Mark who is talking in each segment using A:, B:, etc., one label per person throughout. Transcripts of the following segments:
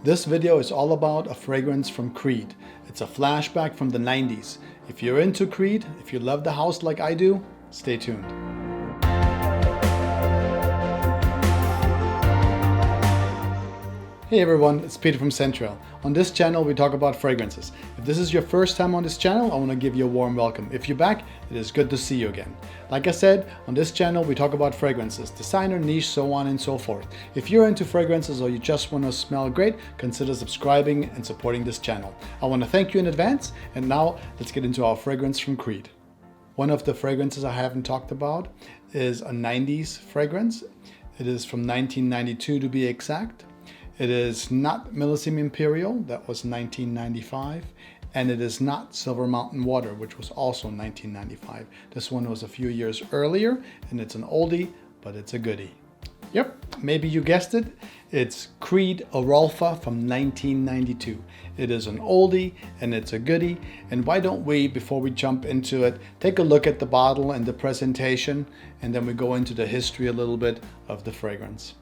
A: This video is all about a fragrance from Creed. It's a flashback from the 90s. If you're into Creed, if you love the house like I do, stay tuned. Hey everyone, it's Peter from Central. On this channel we talk about fragrances. If this is your first time on this channel, I want to give you a warm welcome. If you're back, it is good to see you again. Like I said, on this channel we talk about fragrances, designer, niche, so on and so forth. If you're into fragrances or you just want to smell great, consider subscribing and supporting this channel. I want to thank you in advance, and now let's get into our fragrance from Creed. One of the fragrances I haven't talked about is a 90s fragrance. It is from 1992 to be exact. It is not Millésime Imperial, that was 1995, and it is not Silver Mountain Water, which was also 1995. This one was a few years earlier, and it's an oldie, but it's a goodie. Yep, maybe you guessed it. It's Creed Erolfa from 1992. It is an oldie and it's a goodie. And why don't we, before we jump into it, take a look at the bottle and the presentation, and then we go into the history a little bit of the fragrance.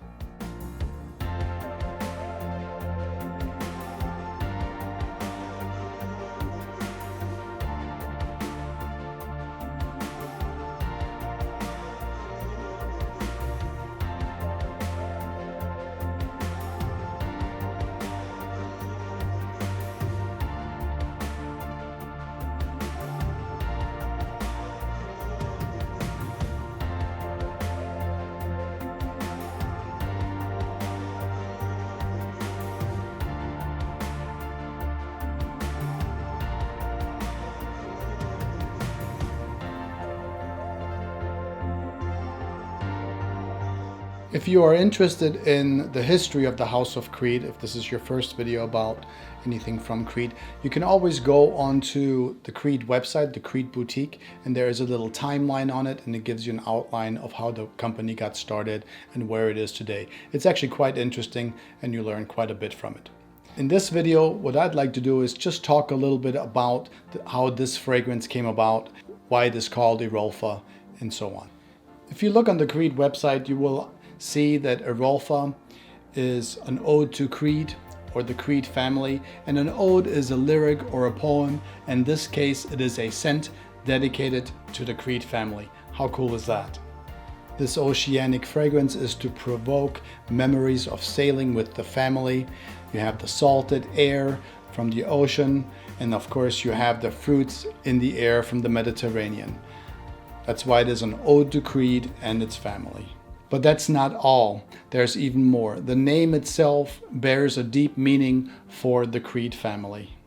A: If you are interested in the history of the House of Creed, if this is your first video about anything from Creed, you can always go onto the Creed website, the Creed Boutique, and there is a little timeline on it, and it gives you an outline of how the company got started and where it is today. It's actually quite interesting, and you learn quite a bit from it. In this video, what I'd like to do is just talk a little bit about how this fragrance came about, why it is called Erolfa, and so on. If you look on the Creed website, you will see that Erolfa is an ode to Creed or the Creed family, and an ode is a lyric or a poem. In this case, it is a scent dedicated to the Creed family. How cool is that? This oceanic fragrance is to provoke memories of sailing with the family. You have the salted air from the ocean, and of course you have the fruits in the air from the Mediterranean. That's why it is an ode to Creed and its family. But that's not all. There's even more. The name itself bears a deep meaning for the Creed family.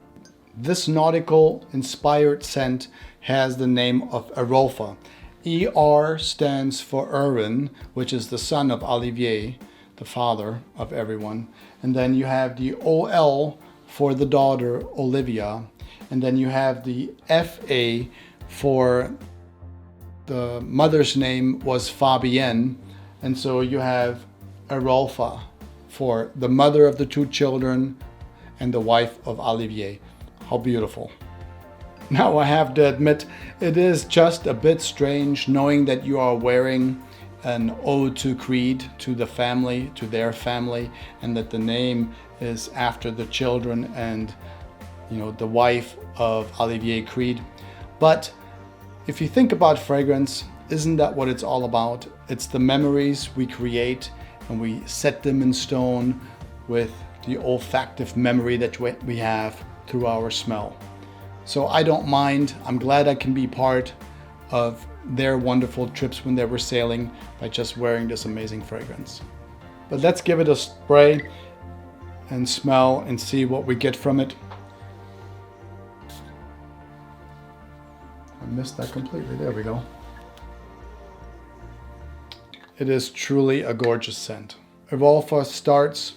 A: This nautical inspired scent has the name of Erolfa. ER stands for Erwin, which is the son of Olivier, the father of everyone. And then you have the OL for the daughter, Olivia. And then you have the FA for the mother's name was Fabienne. And so you have Erolfa for the mother of the two children and the wife of Olivier. How beautiful. Now I have to admit, it is just a bit strange knowing that you are wearing an ode to Creed, to the family, to their family, and that the name is after the children and, you know, the wife of Olivier Creed. But if you think about fragrance, isn't that what it's all about? It's the memories we create, and we set them in stone with the olfactive memory that we have through our smell. So I don't mind. I'm glad I can be part of their wonderful trips when they were sailing by just wearing this amazing fragrance. But let's give it a spray and smell and see what we get from it. I missed that completely. There we go. It is truly a gorgeous scent. Erolfa starts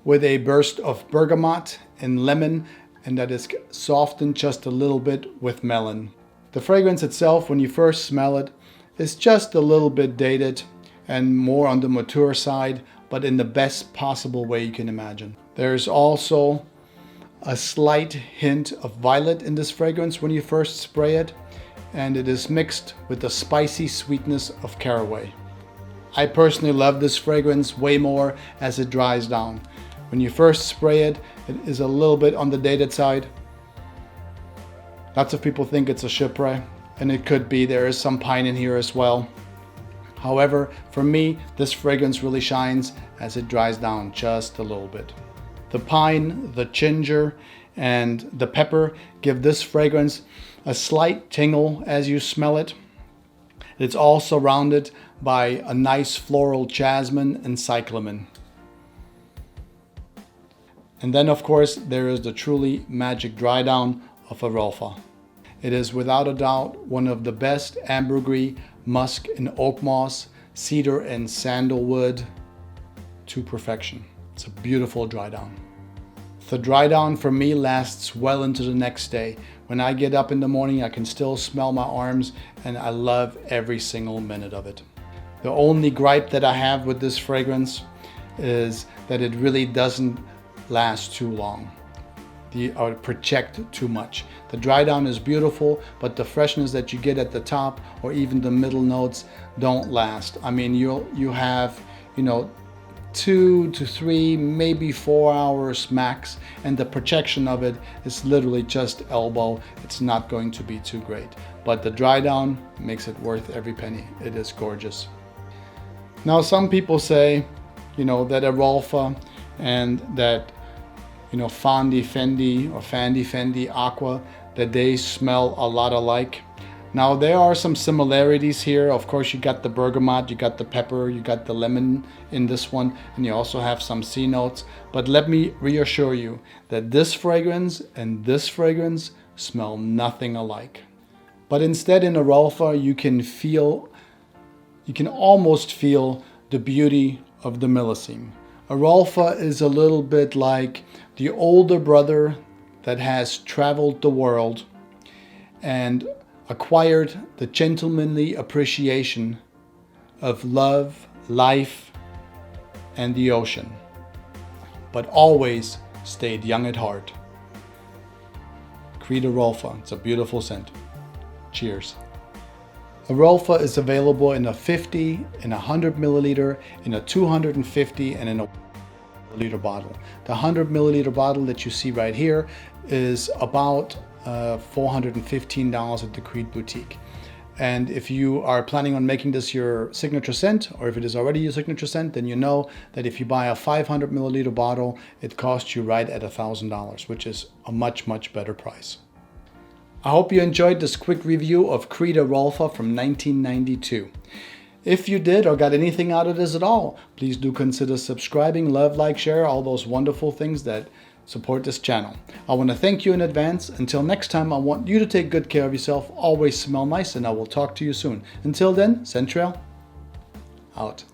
A: with a burst of bergamot and lemon, and that is softened just a little bit with melon. The fragrance itself, when you first smell it, is just a little bit dated and more on the mature side, but in the best possible way you can imagine. There's also a slight hint of violet in this fragrance when you first spray it, and it is mixed with the spicy sweetness of caraway. I personally love this fragrance way more as it dries down. When you first spray it, it is a little bit on the dated side. Lots of people think it's a chypre, and it could be. There is some pine in here as well. However, for me, this fragrance really shines as it dries down just a little bit. The pine, the ginger, and the pepper give this fragrance a slight tingle as you smell it. It's all surrounded by a nice floral jasmine and cyclamen. And then, of course, there is the truly magic Drydown of Erolfa. It is without a doubt one of the best ambergris, musk and oak moss, cedar and sandalwood to perfection. It's a beautiful Drydown. The Drydown for me lasts well into the next day. When I get up in the morning, I can still smell my arms, and I love every single minute of it. The only gripe that I have with this fragrance is that it really doesn't last too long or project too much. The Drydown is beautiful, but the freshness that you get at the top or even the middle notes don't last. I mean, you have, 2 to 3, maybe 4 hours max, and the projection of it is literally just elbow. It's not going to be too great, but the Drydown makes it worth every penny. It is gorgeous. Now, some people say, that Erolfa and that Fandi Fendi or Fandi Fendi Aqua, that they smell a lot alike. Now, there are some similarities here. Of course, you got the bergamot, you got the pepper, you got the lemon in this one, and you also have some C notes. But let me reassure you that this fragrance and this fragrance smell nothing alike. But instead, in Erolfa, you can almost feel the beauty of the millesime. Erolfa is a little bit like the older brother that has traveled the world and acquired the gentlemanly appreciation of love, life, and the ocean, but always stayed young at heart. Creed Erolfa, it's a beautiful scent. Cheers. Erolfa is available in a 50, in a 100 milliliter, in a 250, and in a milliliter bottle. The 100 milliliter bottle that you see right here is about $415 at the Creed Boutique. And if you are planning on making this your signature scent, or if it is already your signature scent, then you know that if you buy a 500 milliliter bottle, it costs you right at $1,000, which is a much, much better price. I hope you enjoyed this quick review of Creed Erolfa from 1992. If you did or got anything out of this at all, please do consider subscribing, love, like, share, all those wonderful things that support this channel. I want to thank you in advance. Until next time, I want you to take good care of yourself, always smell nice, and I will talk to you soon. Until then, Centrail out.